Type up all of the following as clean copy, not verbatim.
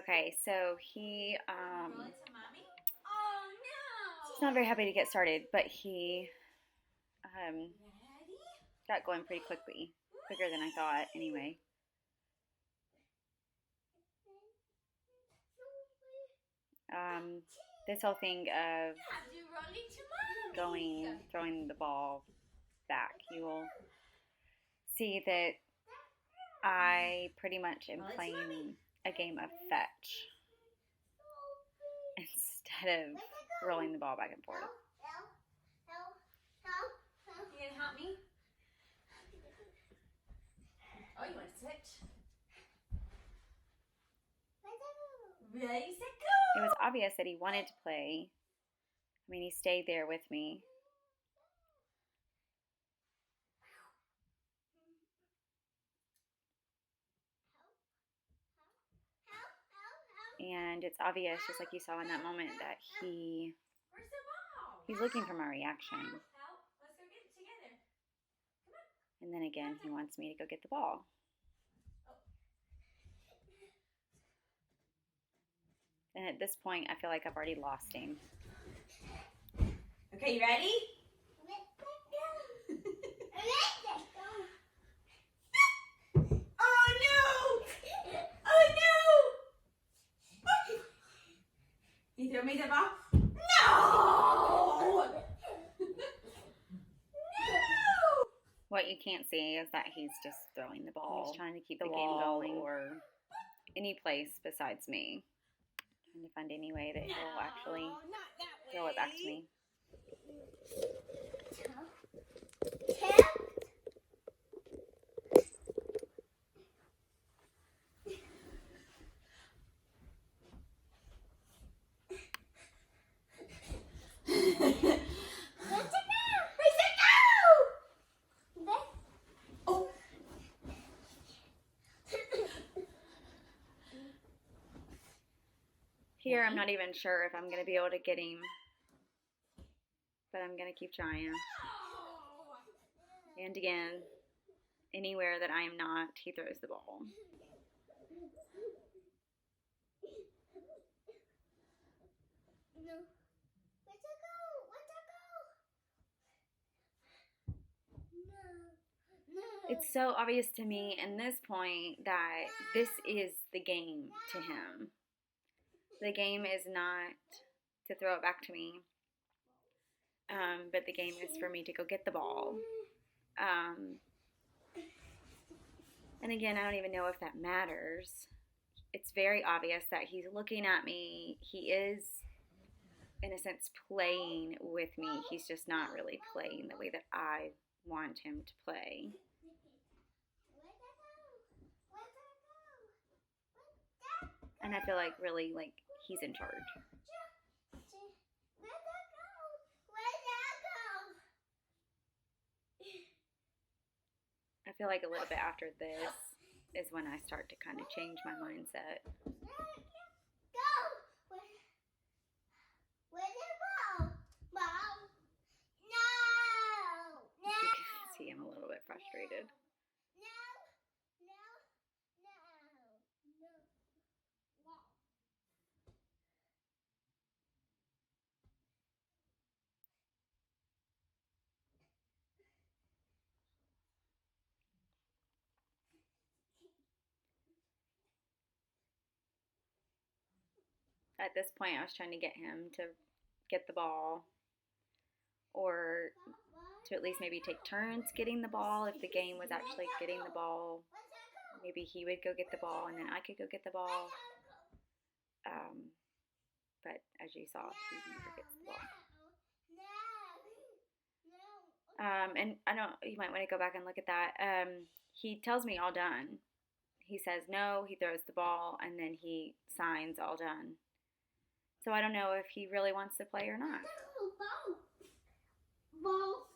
Okay, so he's Oh no! not very happy to get started, but he Ready? got going pretty quickly, quicker than I thought anyway. This whole thing of throwing the ball back, you will see that I pretty much am playing a game of fetch instead of rolling the ball back and forth. You gonna help me? Oh, you want to switch? Ready, set, go! It was obvious that he wanted to play. I mean, he stayed there with me. And it's obvious, just like you saw in that moment, that he's looking for my reaction. Let's go get it together. Come on. And then again, he wants me to go get the ball. And at this point, I feel like I've already lost him. Okay, you ready? Oh no! Oh no! You throw me the ball? No! No! What you can't see is that he's just throwing the ball. He's trying to keep the game going, or any place besides me. Trying to find any way that he'll actually throw it back to me. Here, I'm not even sure if I'm going to be able to get him, but I'm going to keep trying. And again, anywhere that I am not, he throws the ball. It's so obvious to me in this point that this is the game to him. The game is not to throw it back to me, but the game is for me to go get the ball. And again, I don't even know if that matters. It's very obvious that he's looking at me. He is, in a sense, playing with me. He's just not really playing the way that I want him to play. And I feel like really, like, he's in charge. I feel like a little bit after this is when I start to kind of change my mindset. You can see I'm a little bit frustrated. At this point, I was trying to get him to get the ball, or to at least maybe take turns getting the ball. If the game was actually getting the ball, maybe he would go get the ball and then I could go get the ball. But as you saw, he never gets the ball. And I don't, you might want to go back and look at that. He tells me all done. He says no, he throws the ball, and then he signs all done. So I don't know if he really wants to play or not. Ball.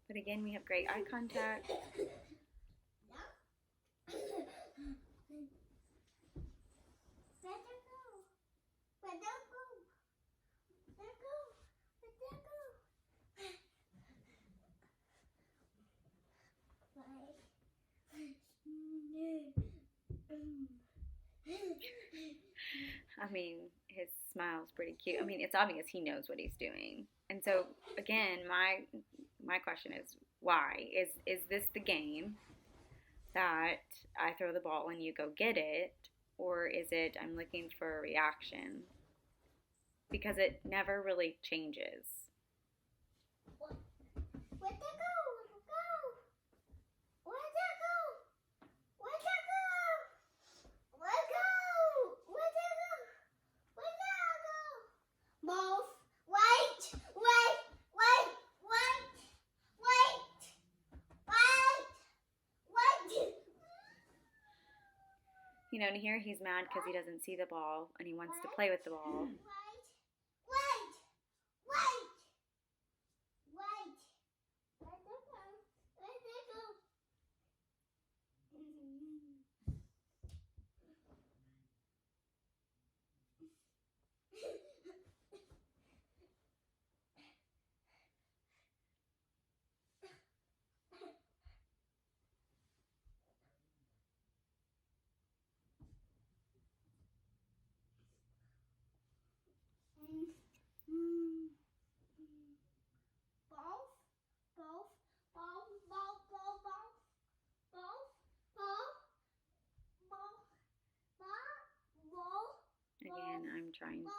But again, we have great eye contact. I mean, his smile's pretty cute. I mean, it's obvious he knows what he's doing. And so, again, my question is, why? Is this the game that I throw the ball and you go get it? Or is it I'm looking for a reaction? Because it never really changes. Where'd that go? Where'd that go? Where'd that go? Where'd that go? Where'd that go? Where'd that go? Both. Wait. You know, and here he's mad because he doesn't see the ball and he wants to play with the ball. Wait. Where'd that go? Where'd that go? Again, I'm trying to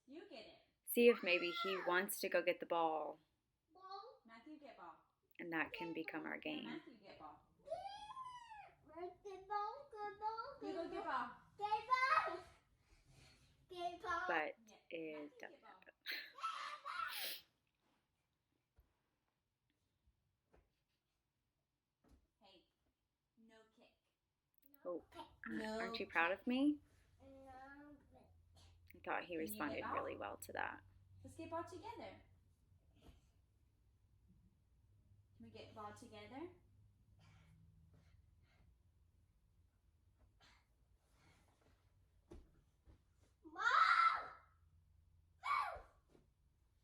You get it. see if maybe he wants to go get the ball, Matthew, get ball. and that can become our game. Matthew, get ball. Good ball. You go get ball. But Yeah. it Matthew, doesn't get ball. happen. Hey, no kick. Oh, No. aren't you proud of me? I thought he responded really well to that. Let's get ball together. Can we get ball together?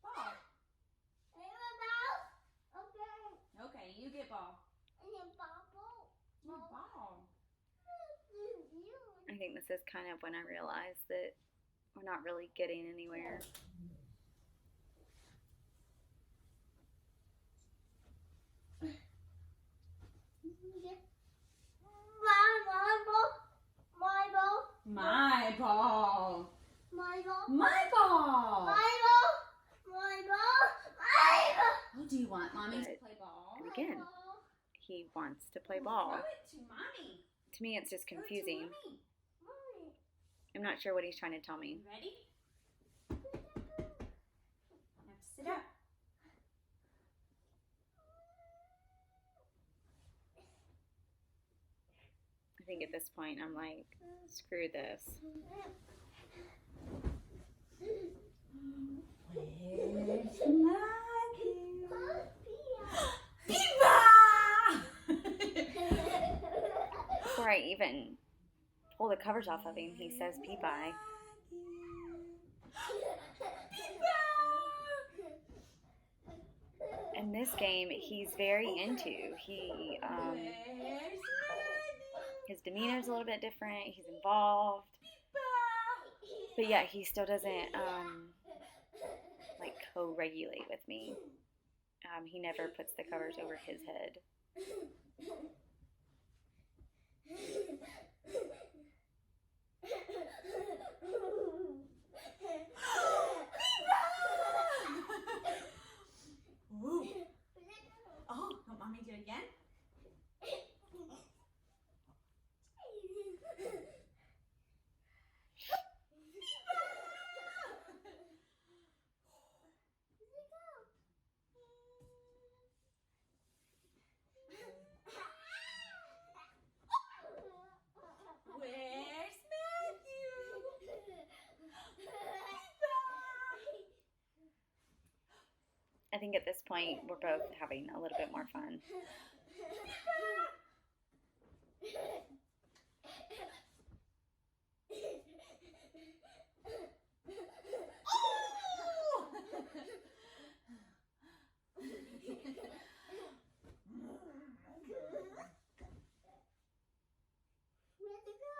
Ball. Okay, you get ball. No ball. I think this is kind of when I realized that we're not really getting anywhere. My ball. My ball. My ball. My ball. My ball. My ball. Oh, do you want mommy to But- play ball? And again, he wants to play Throw ball. it to mommy. To me, it's just Throw it to confusing. mommy. I'm not sure what he's trying to tell me. You ready? You have to sit up. I think at this point, I'm like, screw this. Before I even pull the covers off of him, he says, "Pee bye." And this game, he's very into. His demeanor's a little bit different. He's involved, but yet he still doesn't like co-regulate with me. He never puts the covers over his head. Oh, don't mommy do it again? Where's Matthew? I think at this point, we're both having a little bit more fun.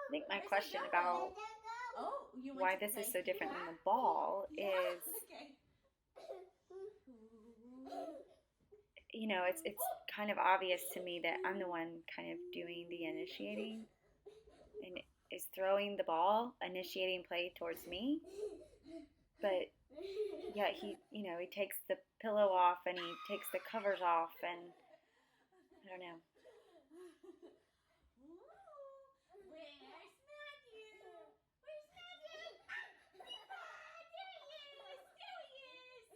I think my question about Oh, you why want to this play? is so different than the Yeah. ball Yeah. is, Okay. you know, it's kind of obvious to me that I'm the one kind of doing the initiating and is throwing the ball, initiating play towards me. But yet he, you know, he takes the pillow off and he takes the covers off, and I don't know. Where's Matthew? Where's Matthew? Ah, there he is! There he is!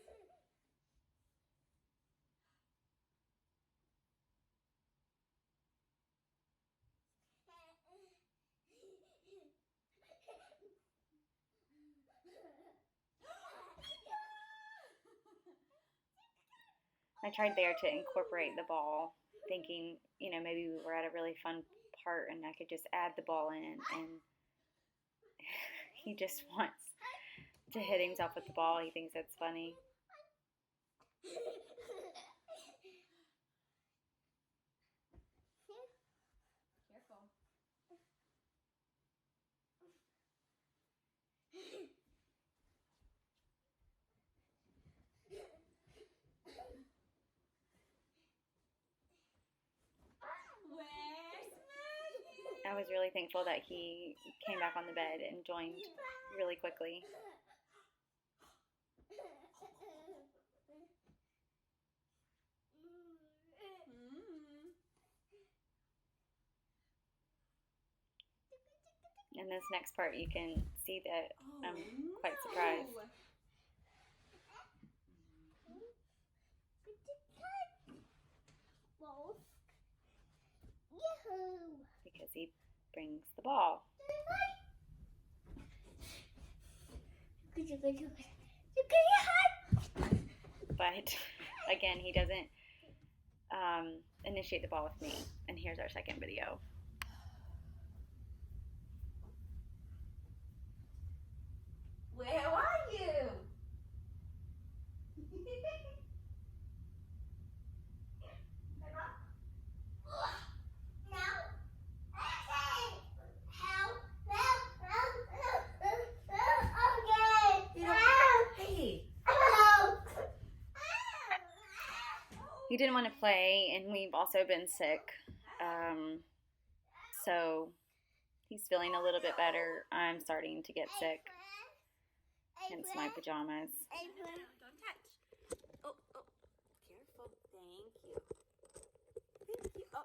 I tried there to incorporate the ball, thinking, you know, maybe we were at a really fun part and I could just add the ball in, and he just wants to hit himself with the ball. He thinks it's funny. Careful. Where's Matthew? I was really thankful that he came back on the bed and joined really quickly. In this next part, you can see that I'm quite surprised. Because he brings the ball. But again, he doesn't initiate the ball with me. And here's our second video. Where are you? Hey. He didn't want to play, and we've also been sick. So he's feeling a little bit better. I'm starting to get sick, hence my pajamas. Don't touch. Oh, careful. Thank you. Thank you. Oh,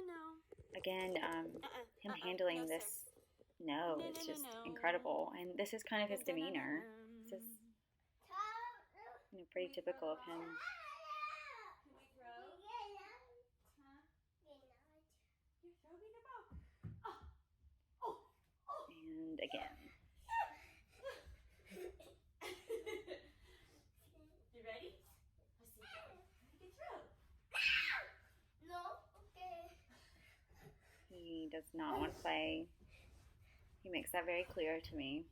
no. Again, him handling no, this, sir. no, it's just incredible. And this is kind of his demeanor. This is, you know, pretty typical of him. Can we throw? Huh? Here, throw me the ball. And again. You ready? Let's see. You can throw. He does not want to play. He makes that very clear to me.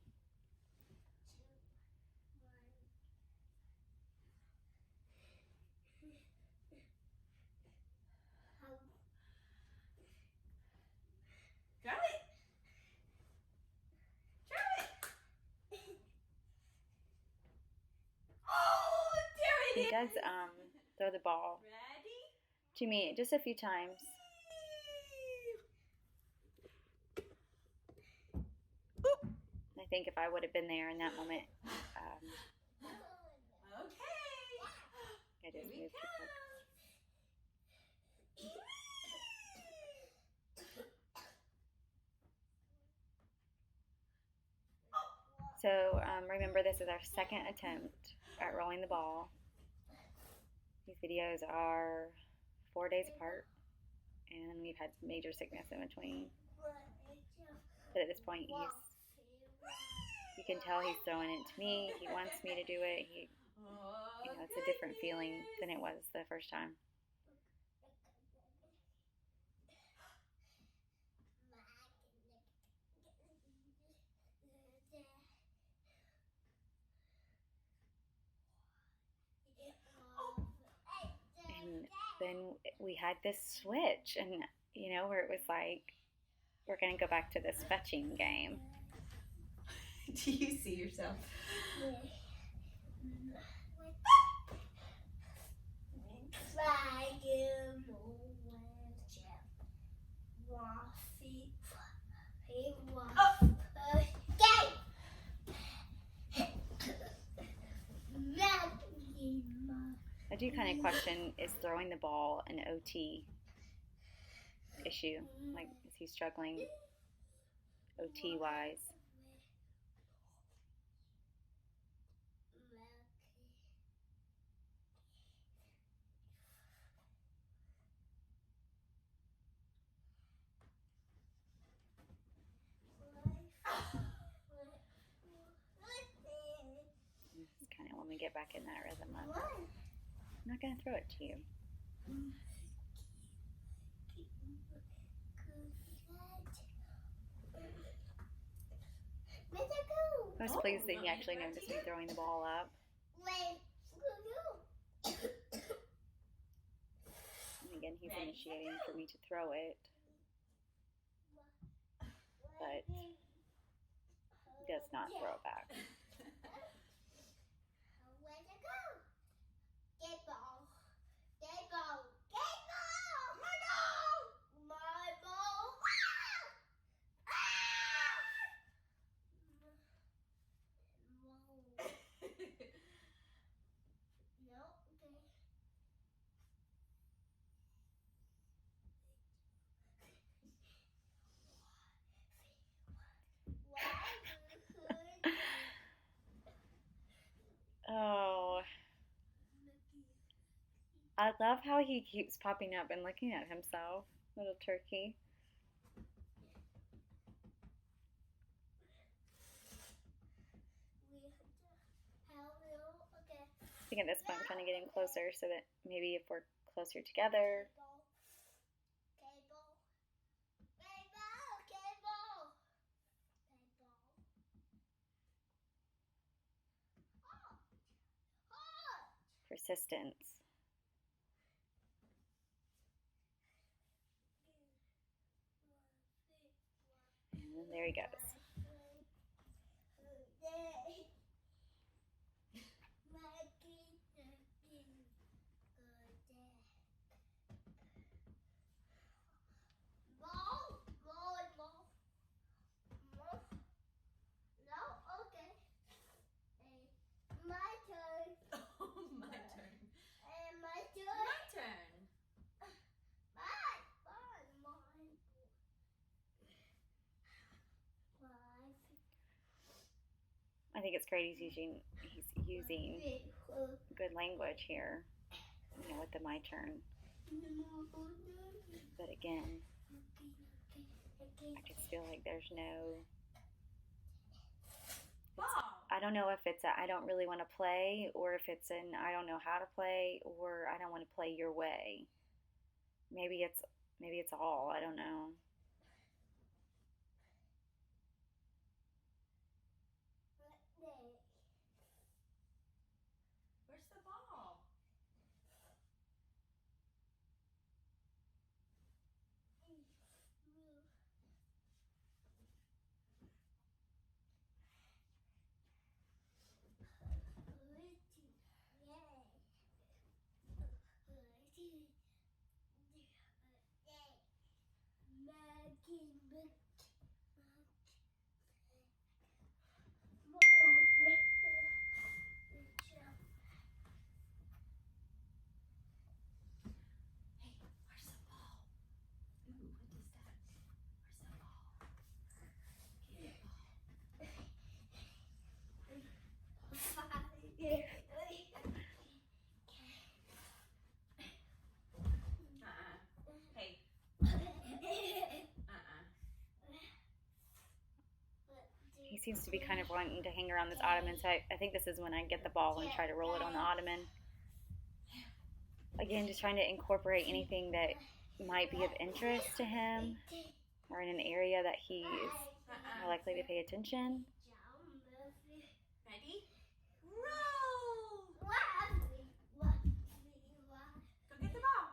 Throw it. Oh, there it is. He does throw the ball Ready? to me just a few times. I think if I would have been there in that moment, Okay. I just moved too quick. So remember, this is our second attempt at rolling the ball. These videos are 4 days apart, and we've had major sickness in between. But at this point, you can tell he's throwing it to me. He wants me to do it. You know, it's a different feeling than it was the first time. And then we had this switch, and you know, where it was like, we're gonna go back to this fetching game. Do you see yourself? I do kind of question, is throwing the ball an OT issue? Like, is he struggling OT wise? This is kind of when we get back in that rhythm of, I'm not going to throw it to you. I was pleased that he actually noticed me throwing the ball up. And again, he's initiating for me to throw it, but he does not throw it back. Oh, I love how he keeps popping up and looking at himself, little turkey. I think at this point I'm trying to get him closer so that maybe if we're closer together. Persistence. And there he goes. I think it's great he's using good language here, with the my turn. But again, I just feel like there's no. I don't know if it's a I don't really want to play, or if it's an I don't know how to play, or I don't want to play your way. Maybe it's all. I don't know. Where's the ball? He seems to be kind of wanting to hang around this ottoman, so I think this is when I get the ball and try to roll it on the ottoman. Again, just trying to incorporate anything that might be of interest to him or in an area that he is more likely to pay attention. Ready? Roll! Go get the ball.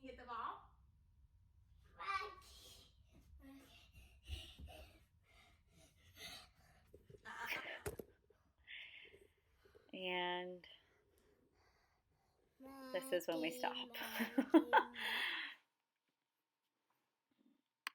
You get the ball? And this is when we stop.